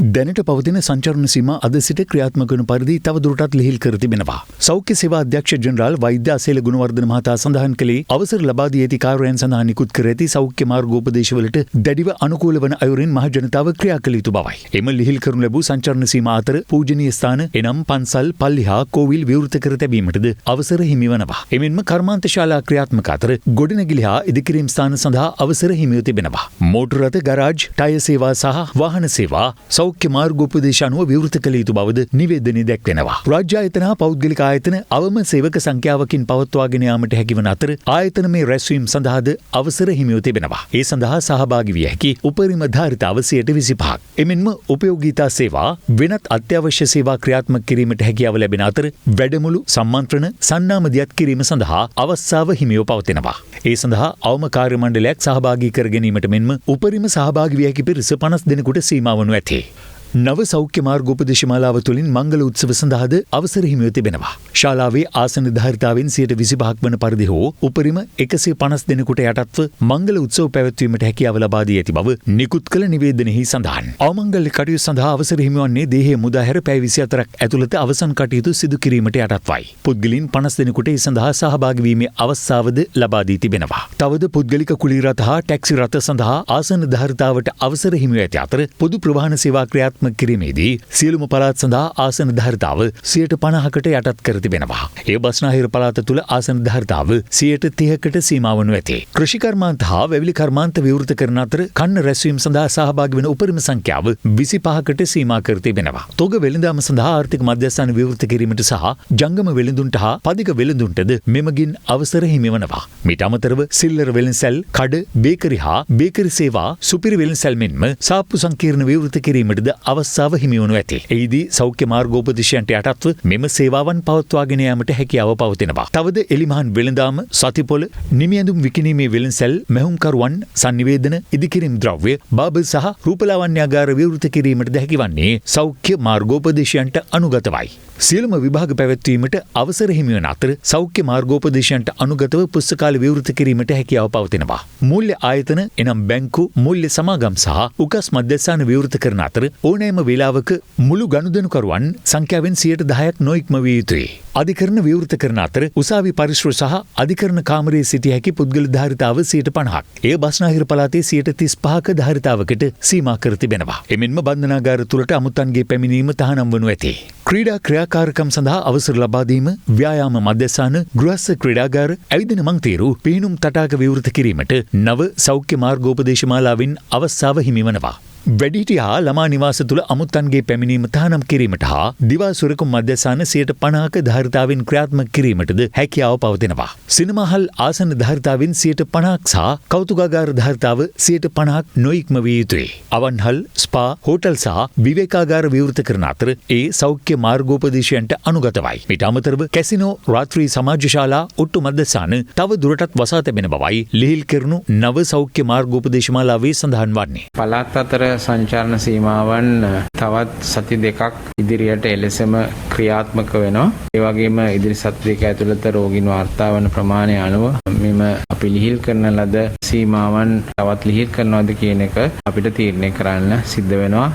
දැනට පවතින සංචරණ සීමා අද සිට ක්‍රියාත්මක වන පරිදි තවදුරටත් ලිහිල් කර තිබෙනවා. සෞඛ්‍ය සේවා අධ්‍යක්ෂ ජෙනරාල් වෛද්‍ය අසේල ගුණවර්ධන මහතා සඳහන් කළේ අවසර ලබා දී ඇති කාර්යයන් සඳහා නිකුත් කර ඇති සෞඛ්‍ය මාර්ගෝපදේශවලට දැඩිව අනුකූල වන අයුරින් මහ ජනතාව ක්‍රියා කළ යුතු බවයි. එම ලිහිල් කරනු ලැබූ සංචරණ සීමා අතර පූජනීය ස්ථාන එනම් පන්සල්, පල්ලි හා කෝවිල් විවෘත කර තැබීමටද අවසර හිමි වනවා. එමෙන්ම කර්මාන්ත ශාලා ක්‍රියාත්මක අතර ගොඩනැගිලි හා ඉදිකිරීම් ස්ථාන සඳහා අවසර හිමිව තිබෙනවා. මෝටර රථ ගරාජ්, ටයර් සේවා සහ වාහන සේවා සෞඛ්‍ය මාර්ගෝපදේශ අනුව විවෘත කළ යුතු බවද නිවේදනයේ දැක්වෙනවා. රාජ්‍ය ආයතන හා පෞද්ගලික ආයතන අවම සේවක සංඛ්‍යාවකින් පවත්වාගෙන යාමට හැකිවන අතර ආයතන මේ රැස්වීම සඳහාද අවසර හිමිව තිබෙනවා. ඒ සඳහා සහභාගී විය හැකි උපරිම ධාරිතාව 25%ක්. එමෙන්ම උපයෝගීතා සේවා වෙනත් අත්‍යවශ්‍ය සේවා ක්‍රියාත්මක කිරීමට හැකියාව ලැබෙන අතර වැඩමුළු, සම්මන්ත්‍රණ, සන්නාම දියත් කිරීම සඳහා අවස්ථාව හිමිව පවතිනවා. ඒ සඳහා අවම කාර්ය මණ්ඩලයක් සහභාගී කර ගැනීමට මෙන්ම උපරිම සහභාගී විය හැකි පිරිස 50 දෙනෙකුට සීමා වනු ඇතේ. නව සෞඛ්‍ය මාර්ගෝපදේශ මාලාව තුළින් මංගල උත්සව සඳහාද අවසර හිමිව තිබෙනවා. ශාලාවේ ආසන ධාරිතාවෙන් 25%ක් වන පරිදි හෝ උපරිම 150 දෙනෙකුට යටත්ව මංගල උත්සව පැවැත්වීමට හැකියාව ලබා දී ඇති බව නිකුත් කළ නිවේදනයෙහි සඳහන්. අවමංගල්‍ය කටයුතු සඳහා අවසර හිමිවන්නේ දේහය මුදා හැර පැය 24ක් ඇතුළත අවසන් කටයුතු සිදු කිරීමට යටත්වයි. පුද්ගලයන් 50 දෙනෙකුට ඒ සඳහා සහභාගී වීමේ අවස්ථාවද ලබා දී තිබෙනවා. තවද පුද්ගලික කුලී රථ හා ටැක්සි රථ සඳහා ආසන ධාරිතාවට අවසර හිමිව ඇති අතර පොදු ප්‍රවාහන සේවා ක්‍රියාත්මක කිරීමේදී සියලුම පළාත් සඳහා ආසන ධාරිතාව 50%කට යටත් කර තිබෙනවා. ඒ බස්නාහිර පළාත තුළ ආසන ධාරිතාව 30%කට සීමා වනු ඇතේ. කෘෂි කර්මාන්ත හා වැවිලි කර්මාන්ත විවෘත කරන අතර කන්න රැස්වීම සඳහා සහභාගී වන උපරිම සංඛ්‍යාව 25කට සීමා කර තිබෙනවා. තොග වෙළඳාම සඳහා ආර්ථික මධ්‍යස්ථාන විවෘත කිරීමට සහ ජංගම වෙළඳුන්ට හා පදික වෙළඳුන්ටද මෙමගින් අවසර හිමි වනවා. මීට අමතරව සිල්ලර වෙළඳසැල්, කඩ, බේකරි හා බේකරි සේවා, සුපිරි වෙළඳසැල් මෙන්ම සාප්පු සංකීර්ණ විවෘත කිරීමටද අවස්ථාව හිමි වනු ඇතේ. එහිදී සෞඛ්‍ය මාර්ගෝපදේශයන්ට යටත්ව මෙම සේවාවන් පවත්වාගෙන යාමට හැකියාව පවතිනවා. තවද එලිමහන් වෙළඳාම, සතිපොළ, නිමියඳුම් විකිණීමේ වෙළඳසැල්, මැහුම්කරුවන්, sannivedana, ඉදිකිරීම් ද්‍රව්‍ය, බාබර් සහ රූපලාවන්‍යාගාර විවෘත කිරීමටද හැකිවන්නේ සෞඛ්‍ය මාර්ගෝපදේශයන්ට අනුගතවයි. සියලුම විභාග පැවැත්වීමට අවසර හිමි වන අතර සෞඛ්‍ය මාර්ගෝපදේශයන්ට අනුගතව පුස්තකාල විවෘත කිරීමට හැකියාව පවතිනවා. මූල්‍ය ආයතන එනම් බැංකු, මූල්‍ය සමාගම් සහ උකස් මධ්‍යස්ථාන විවෘත කරන අතර ඕනෑම වේලාවක මුළු ගනුදෙනුකරුවන් සංඛ්‍යාවෙන් 10%ක් නොඉක්ම විය යුතුයි. අධිකරණ විවෘත කරන අතර උසාවි පරිශ්‍ර සහ අධිකරණ කාමරයේ සිටිය හැකි පුද්ගල ධාරිතාව 50%ක්. එය බස්නාහිර පළාතේ 35%ක ධාරිතාවකට සීමා කර තිබෙනවා. එමෙන්ම බන්ධනාගාර තුළට අමුත්තන්ගේ පැමිණීම තහනම් වනු ඇතේ. ක්‍රීඩා ක්‍රියාකාරකම් සඳහා අවසර ලබා දීම, ව්‍යායාම මධ්‍යස්ථාන, ගෘහස්ස ක්‍රීඩාගාර, ඇවිදින මංතීරු, පිහිනුම් තටාක විවෘත කිරීමට නව සෞඛ්‍ය මාර්ගෝපදේශ මාලාවෙන් අවස්ථාව හිමි වනවා. වැඩිහිටිය හා ළමා නිවාස තුළ අමුත්තන්ගේ පැමිණීම තහනම් කිරීමට හා දිවා සුරකුම් මධ්‍යස්ථාන 50%ක ධාරිතාවෙන් ක්‍රියාත්මක කිරීමටද හැකියාව පවතිනවා. සිනමාහල් ආසන ධාරිතාවෙන් 50% සහ කෞතුකාගාර ධාරිතාව 50% නොඉක්ම විය යුතුයි. අවන්හල්, ස්පා, හෝටල් සහ විවේකාගාර විවෘත කරන අතර ඒ සෞඛ්‍ය මාර්ගෝපදේශයන්ට අනුගතවයි. ඊට අමතරව කැසිනෝ, රාත්‍රී සමාජශාලා, ඔට්ටු මධ්‍යස්ථාන තව දුරටත් වසා තැබෙන බවයි ලිහිල් කරනු නව සෞඛ්‍ය මාර්ගෝපදේශ මාලාවේ සඳහන් වන්නේ. පළාත් අතර සංචාරණ සීමාවන් තවත් සති දෙකක් ඉදිරියට එලෙසම ක්‍රියාත්මක වෙනවා. ඒ වගේම ඉදිරි සති දෙක ඇතුළත රෝගීන් වාර්තා වන ප්‍රමාණය අනුව මෙම අපි ලිහිල් කරන ලද සීමාවන් තවත් ලිහිල් කරනවද කියන එක අපිට තීරණය කරන්න සිද්ධ වෙනවා.